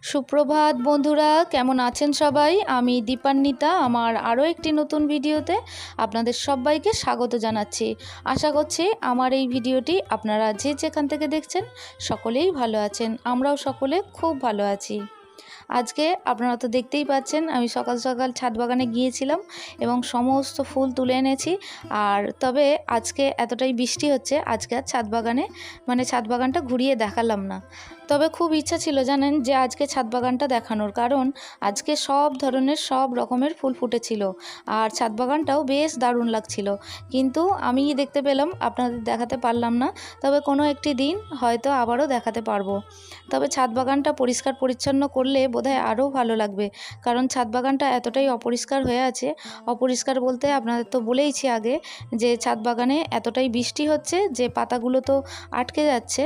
সুপ্রভাত বন্ধুরা, কেমন আছেন সবাই? আমি দীপান্বিতা আমার আরও একটি নতুন ভিডিওতে আপনাদের সবাইকে স্বাগত জানাচ্ছি। আশা করছি আমার এই ভিডিওটি আপনারা যে যেখান থেকে দেখছেন সকলেই ভালো আছেন। আমরাও সকলে খুব ভালো আছি। আজকে আপনারা তো দেখতেই পাচ্ছেন আমি সকাল সকাল ছাদ বাগানে গিয়েছিলাম এবং সমস্ত ফুল তুলে এনেছি। আর তবে আজকে এতটাই বৃষ্টি হচ্ছে, আজকে আর ছাদ বাগানটা ঘুরিয়ে দেখালাম না। তবে খুব ইচ্ছা ছিল জানেন যে আজকে ছাদ বাগানটা দেখানোর, কারণ আজকে সব ধরনের সব রকমের ফুল ফুটেছিল আর ছাদ বাগানটাও বেশ দারুণ লাগছিল। কিন্তু আমি দেখতে পেলাম, আপনাদের দেখাতে পারলাম না। তবে কোনো একটি দিন হয়তো আবারও দেখাতে পারবো। তবে ছাদ বাগানটা পরিষ্কার পরিচ্ছন্ন করলে বোধহয় আরও ভালো লাগবে, কারণ ছাদ বাগানটা এতটাই অপরিষ্কার হয়ে আছে। অপরিষ্কার বলতে আপনাদের তো বলেইছি আগে যে ছাদ বাগানে এতটাই বৃষ্টি হচ্ছে যে পাতাগুলো তো আটকে যাচ্ছে,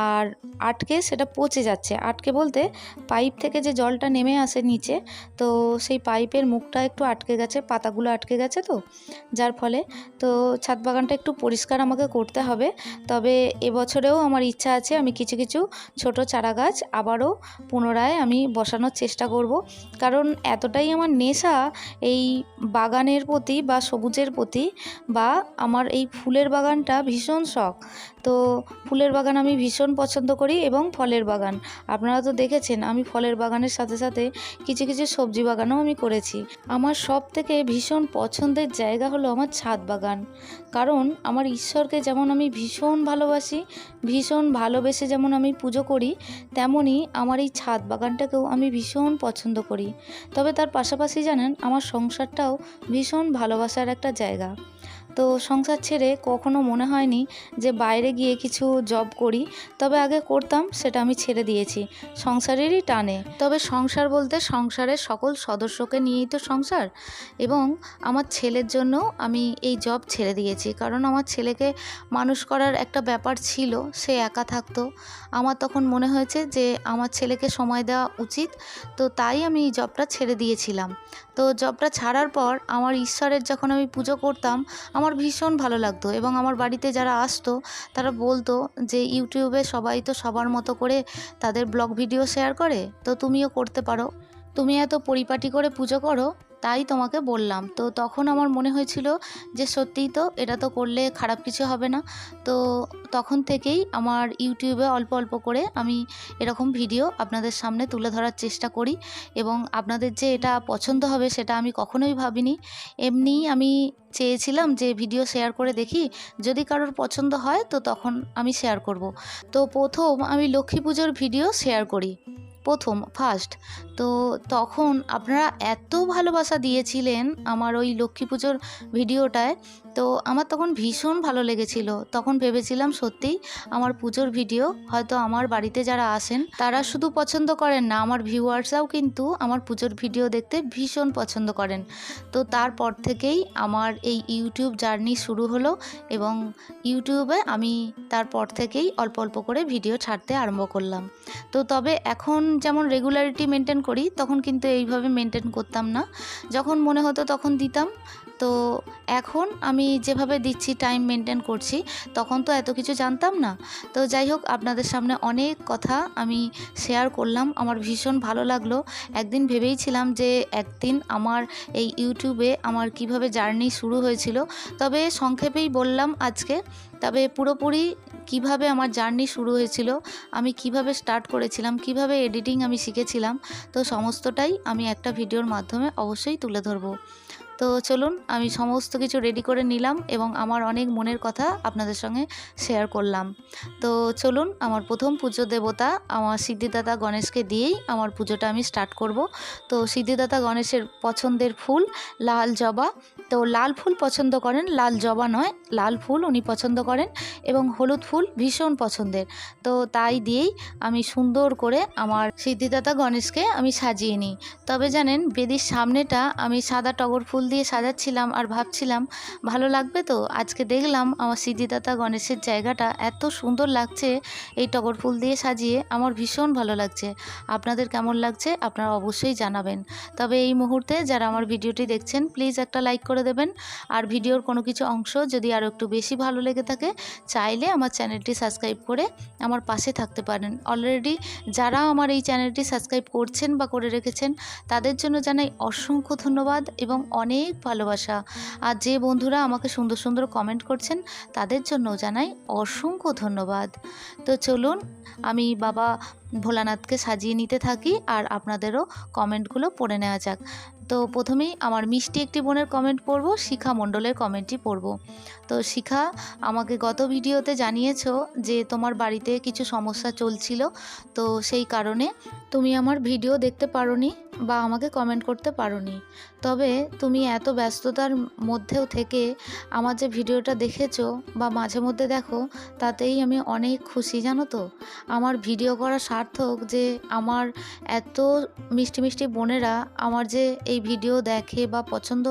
আর আটকে সেটা পচে যাচ্ছে। আটকে বলতে পাইপ থেকে যে জলটা নেমে আসে নিচে, তো সেই পাইপের মুখটা একটু আটকে গেছে, পাতাগুলো আটকে গেছে, তো যার ফলে তো ছাদ বাগানটা একটু পরিষ্কার আমাকে করতে হবে। তবে এবছরেও আমার ইচ্ছা আছে আমি কিছু কিছু ছোট চারা গাছ আবারও পুনরায় আমি বসানোর চেষ্টা করব, কারণ এতটাই আমার নেশা এই বাগানের প্রতি বা সবুজের প্রতি, বা আমার এই ফুলের বাগানটা ভীষণ শখ। তো ফুলের বাগান আমি ভীষণ পছন্দ করি এবং ফলের বাগান আপনারা তো দেখেছেন, আমি ফলের বাগানের সাথে সাথে কিছু কিছু সবজি বাগানও আমি করেছি। আমার সব থেকে ভীষণ পছন্দের জায়গা হলো আমার ছাদ বাগান, কারণ আমার ঈশ্বরকে যেমন আমি ভীষণ ভালোবাসি, ভীষণ ভালোবেসে যেমন আমি পুজো করি, তেমনই আমার এই ছাদ বাগানটাকেও আমি ভীষণ পছন্দ করি। তবে তার পাশাপাশি জানেন আমার সংসারটাও ভীষণ ভালোবাসার একটা জায়গা। তো সংসার ছেড়ে কখনো মনে হয়নি যে বাইরে গিয়ে কিছু জব করি, তবে আগে করতাম, সেটা আমি ছেড়ে দিয়েছি সংসারেরই টানে। তবে সংসার বলতে সংসারের সকল সদস্যকে নিয়েই তো সংসার, এবং আমার ছেলের জন্য আমি এই জব ছেড়ে দিয়েছি, কারণ আমার ছেলেকে মানুষ করার একটা ব্যাপার ছিল, সে একা থাকতো। আমার তখন মনে হয়েছে যে আমার ছেলেকে সময় দেওয়া উচিত, তো তাই আমি এই জবটা ছেড়ে দিয়েছিলাম। তো জবটা ছাড়ার পর আমার ঈশ্বরের যখন আমি পুজো করতাম আমার ভীষণ ভালো লাগতো, এবং আমার বাড়িতে যারা আসতো তারা বলতো যে ইউটিউবে সবাই তো সবার মতো করে তাদের ব্লগ ভিডিও শেয়ার করে, তো তুমিও করতে পারো, তুমি এত পরিপাটি করে পুজো করো, তাই তোমাকে বললাম। তো তখন আমার মনে হয়েছিল যে সত্যিই তো এটা তো করলে খারাপ কিছু হবে না। তো তখন থেকেই আমার ইউটিউবে অল্প অল্প করে আমি এরকম ভিডিও আপনাদের সামনে তুলে ধরার চেষ্টা করি, এবং আপনাদের যে এটা পছন্দ হবে সেটা আমি কখনোই ভাবিনি। এমনিই আমি চেয়েছিলাম যে ভিডিও শেয়ার করে দেখি, যদি কারোর পছন্দ হয় তো তখন আমি শেয়ার করব। তো প্রথম আমি লক্ষ্মী পুজোর ভিডিও শেয়ার করি, ফার্স্ট। তো তখন আপনারা এত ভালোবাসা দিয়েছিলেন আমার ওই লক্ষ্মী পুজোর ভিডিওটায়, তো আমার তখন ভীষণ ভালো লেগেছিল। তখন ভেবেছিলাম সত্যিই আমার পুজোর ভিডিও হয়তো আমার বাড়িতে যারা আসেন তারা শুধু পছন্দ করেন না, আমার ভিউয়ার্সরাও কিন্তু আমার পুজোর ভিডিও দেখতে ভীষণ পছন্দ করেন। তো তারপর থেকেই আমার এই ইউটিউব জার্নি শুরু হলো, এবং ইউটিউবে আমি তারপর থেকেই অল্প অল্প করে ভিডিও ছাড়তে আরম্ভ করলাম। তো তবে এখন যেমন রেগুলারিটি মেনটেন করি, তখন কিন্তু এইভাবে মেনটেন করতাম না, যখন মনে হতো তখন দিতাম। তো এখন আমি যেভাবে দিচ্ছি, টাইম মেনটেন করছি, তখন তো এত কিছু জানতাম না। তো যাই হোক, আপনাদের সামনে অনেক কথা আমি শেয়ার করলাম, আমার ভীষণ ভালো লাগলো। একদিন ভেবেইছিলাম যে একদিন আমার এই ইউটিউবে আমার কিভাবে জার্নি শুরু হয়েছিল, তবে সংক্ষেপেই বললাম আজকে। তবে পুরোপুরি কিভাবে আমার জার্নি শুরু হয়েছিল, আমি কিভাবে স্টার্ট করেছিলাম, কিভাবে এডিটিং আমি শিখেছিলাম, তো সমস্তটাই আমি একটা ভিডিওর মাধ্যমে অবশ্যই তুলে ধরবো। তো চলুন, আমি সমস্ত কিছু রেডি করে নিলাম এবং আমার অনেক মনের কথা আপনাদের সঙ্গে শেয়ার করলাম। তো চলুন, আমার প্রথম পুজো দেবতা আমার সিদ্ধিদাতা গণেশকে দিয়েই আমার পুজোটা আমি স্টার্ট করব। তো সিদ্ধিদাতা গণেশের পছন্দের ফুল লাল জবা, তো লাল ফুল পছন্দ করেন, লাল জবা নয়, লাল ফুল উনি পছন্দ করেন, এবং হলুদ ফুল ভীষণ পছন্দের। তো তাই দিয়েই আমি সুন্দর করে আমার সিদ্ধিদাতা গণেশকে আমি সাজিয়ে নিই। তবে জানেন, বেদির সামনেটা আমি সাদা টগর ফুল দিয়ে সাজাচ্ছিলাম আর ভাবছিলাম ভালো লাগবে তো। আজকে দেখলাম আমার সিদ্ধিদাতা গণেশের জায়গাটা এত সুন্দর লাগছে, এই টগর ফুল দিয়ে সাজিয়ে আমার ভীষণ ভালো লাগছে। আপনাদের কেমন লাগছে আপনারা অবশ্যই জানাবেন। তবে এই মুহূর্তে যারা আমার ভিডিওটি দেখছেন প্লিজ একটা লাইক করে করে দেবেন। আর ভিডিওর কোনো কিছু অংশ যদি আরও একটু বেশি ভালো লেগে থাকে, চাইলে আমার চ্যানেলটি সাবস্ক্রাইব করে আমার পাশে থাকতে পারেন। অলরেডি যারা আমার এই চ্যানেলটি সাবস্ক্রাইব করছেন বা করে রেখেছেন, তাদের জন্য জানাই অসংখ্য ধন্যবাদ এবং অনেক ভালোবাসা। আর যে বন্ধুরা আমাকে সুন্দর সুন্দর কমেন্ট করছেন, তাদের জন্য জানাই অসংখ্য ধন্যবাদ। তো চলুন আমি বাবা ভোলানাথকে সাজিয়ে নিতে থাকি আর আপনাদেরও কমেন্টগুলো পড়ে নেওয়া যাক। তো প্রথমেই আমার মিষ্টি একটি বোনের কমেন্ট পড়ব, শিখা মণ্ডলের কমেন্টটি পড়ব। তো শিখা, আমাকে গত ভিডিওতে জানিয়েছো যে তোমার বাড়িতে কিছু সমস্যা চলছিল, তো সেই কারণে তুমি আমার ভিডিও দেখতে পারোনি বা আমাকে কমেন্ট করতে পারোনি। তবে তুমি এত ব্যস্ততার মধ্যেও থেকে আমার যে ভিডিওটা দেখেছো বা মাঝে মধ্যে দেখো, তাতেই আমি অনেক খুশি, জানো তো। আমার ভিডিও করা সার্থক যে আমার এত মিষ্টি মিষ্টি বোনেরা আমার যে এই ভিডিও দেখে বা পছন্দ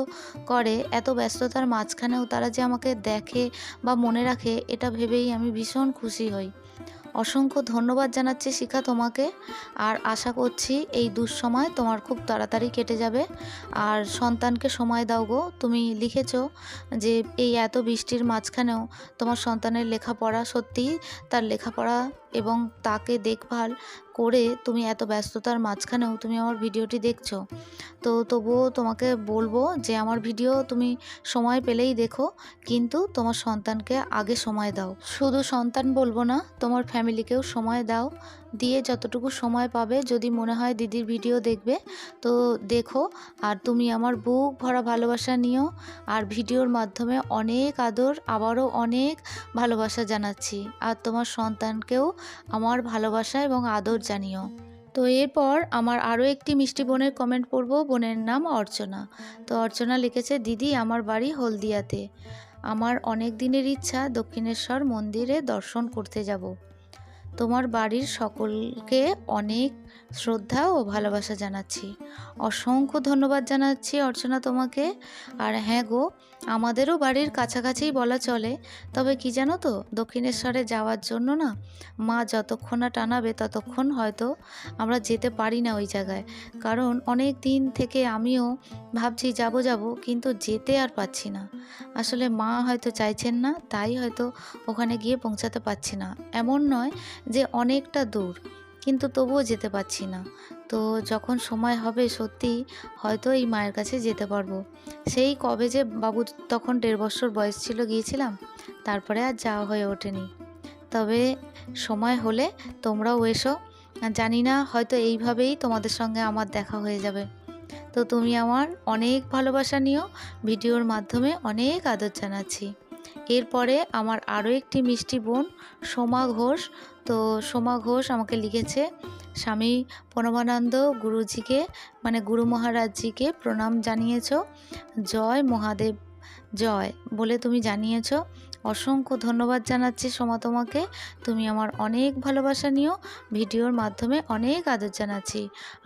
করে, এত ব্যস্ততার মাঝখানেও তারা যে আমাকে দেখে বা মনে রাখে, এটা ভেবেই আমি ভীষণ খুশি হই। অসংখ্য ধন্যবাদ জানাচ্ছি শিখা তোমাকে। আর আশা করছি এই দুঃসময় তোমার খুব তাড়াতাড়ি কেটে যাবে। আর সন্তানকে সময় দাও গো। তুমি লিখেছো যে এই এত বৃষ্টির মাঝখানেও তোমার সন্তানের লেখাপড়া, সত্যিই তার লেখাপড়া এবং তাকে দেখভাল করে তুমি এত ব্যস্ততার মাঝখানেও তুমি আমার ভিডিওটি দেখছো। তো তবুও তোমাকে বলবো যে আমার ভিডিও তুমি সময় পেলেই দেখো, কিন্তু তোমার সন্তানকে আগে সময় দাও। শুধু সন্তান বলবো না, তোমার ফ্যামিলিকেও সময় দাও। দিয়ে যতটুকু সময় পাবে, যদি মনে হয় দিদির ভিডিও দেখবে তো দেখো। আর তুমি আমার বুক ভরা ভালোবাসা নিও। আর ভিডিওর মাধ্যমে অনেক আদর, আবারও অনেক ভালোবাসা জানাচ্ছি। আর তোমার সন্তানকেও আমার ভালোবাসা এবং আদর জানিও। তো এরপর আমার আরও একটি মিষ্টি বোনের কমেন্ট পড়ব। বোনের নাম অর্চনা। তো অর্চনা লিখেছে, দিদি আমার বাড়ি হলদিয়াতে। আমার অনেক দিনের ইচ্ছা দক্ষিণেশ্বর মন্দিরে দর্শন করতে যাব। তোমার বাড়ির সকলকে অনেক শ্রদ্ধা ও ভালোবাসা জানাচ্ছি। অসংখ্য ধন্যবাদ জানাচ্ছি অর্চনা তোমাকে। আর হ্যাঁ গো, আমাদেরও বাড়ির কাছাকাছিই বলা চলে। তবে কি জানো তো, দক্ষিণেশ্বরে যাওয়ার জন্য না, মা যতক্ষণ না টানাবে ততক্ষণ হয়তো আমরা যেতে পারি না ওই জায়গায়। কারণ অনেক দিন থেকে আমিও ভাবছি যাব যাব, কিন্তু যেতে আর পাচ্ছি না। আসলে মা হয়তো চাইছেন না, তাই হয়তো ওখানে গিয়ে পৌঁছাতে পারছি না। এমন নয় যে অনেকটা দূর, কিন্তু তবুও যেতে পারছি না। তো যখন সময় হবে সত্যি হয়তো এই মায়ের কাছে যেতে পারবো। সেই কবে যে বাবু তখন 1.5 বছর বয়স ছিল গিয়েছিলাম, তারপরে আর যাওয়া হয়ে ওঠেনি। তবে সময় হলে তোমরাও এসো। জানি না, হয়তো এইভাবেই তোমাদের সঙ্গে আমার দেখা হয়ে যাবে। তো তুমি আমার অনেক ভালোবাসা নিও। ভিডিওর মাধ্যমে অনেক আদর জানাচ্ছি। এরপরে আমার আরও একটি মিষ্টি বোন সোমা ঘোষ। তো সোমা ঘোষ আমাকে লিখেছে, স্বামী প্রণবানন্দ গুরুজিকে, মানে গুরু মহারাজজিকে প্রণাম জানিয়েছ। জয় মহাদেব জয় বলে তুমি জানিয়েছ। অসংখ্য ধন্যবাদ জানাচ্ছি সোমা তোমাকে। তুমি আমার অনেক ভালোবাসা নিও। ভিডিওর মাধ্যমে অনেক আদর জানাচ্ছি।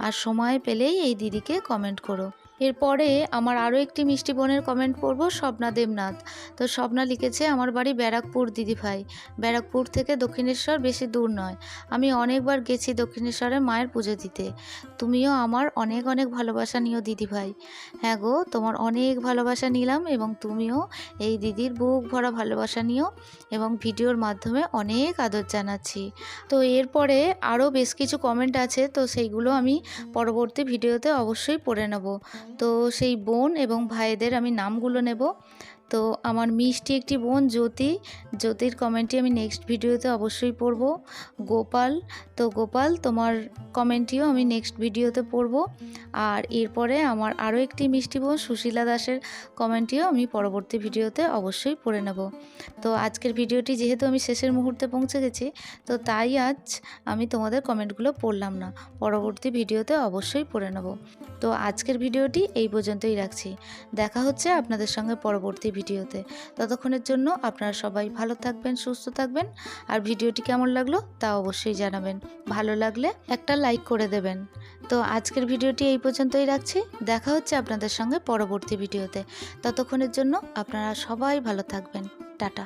আর সময় পেলেই এই দিদিকে কমেন্ট করো। এরপরে আমার আরও একটি মিষ্টি বোনের কমেন্ট পড়ব, স্বপ্না দেবনাথ। তো স্বপ্না লিখেছে, আমার বাড়ি ব্যারাকপুর দিদিভাই। ব্যারাকপুর থেকে দক্ষিণেশ্বর বেশি দূর নয়। আমি অনেকবার গেছি দক্ষিণেশ্বরে মায়ের পুজো দিতে। তুমিও আমার অনেক অনেক ভালোবাসা নিও দিদিভাই। হ্যাঁ গো, তোমার অনেক ভালোবাসা নিলাম এবং তুমিও এই দিদির বুক ভরা ভালোবাসা নিও এবং ভিডিওর মাধ্যমে অনেক আদর জানাচ্ছি। তো এরপরে আরও বেশ কিছু কমেন্ট আছে, তো সেইগুলো আমি পরবর্তী ভিডিওতে অবশ্যই পড়ে নেব। তো সেই বোন এবং ভাইদের আমি নামগুলো নেব। তো আমার মিষ্টি একটি বোন জ্যোতির কমেন্টটি আমি নেক্সট ভিডিওতে অবশ্যই পড়ব। গোপাল, তো গোপাল তোমার কমেন্টটিও আমি নেক্সট ভিডিওতে পড়ব। আর এরপরে আমার আরও একটি মিষ্টি বোন সুশীলা দাসের কমেন্টটিও আমি পরবর্তী ভিডিওতে অবশ্যই পড়ে নেব। তো আজকের ভিডিওটি যেহেতু আমি শেষের মুহূর্তে পৌঁছে গেছি, তো তাই আজ আমি তোমাদের কমেন্টগুলো পড়লাম না, পরবর্তী ভিডিওতে অবশ্যই পড়ে নেব। তো আজকের ভিডিওটি এই পর্যন্তই রাখছি। দেখা হচ্ছে আপনাদের সঙ্গে পরবর্তী ভিডিওতে। ততক্ষণের জন্য আপনারা সবাই ভালো থাকবেন, সুস্থ থাকবেন। আর ভিডিওটি কেমন লাগলো তা অবশ্যই জানাবেন। ভালো লাগলে একটা লাইক করে দেবেন। তো আজকের ভিডিওটি এই পর্যন্তই রাখছি। দেখা হচ্ছে আপনাদের সঙ্গে পরবর্তী ভিডিওতে। ততক্ষণের জন্য আপনারা সবাই ভালো থাকবেন। টাটা।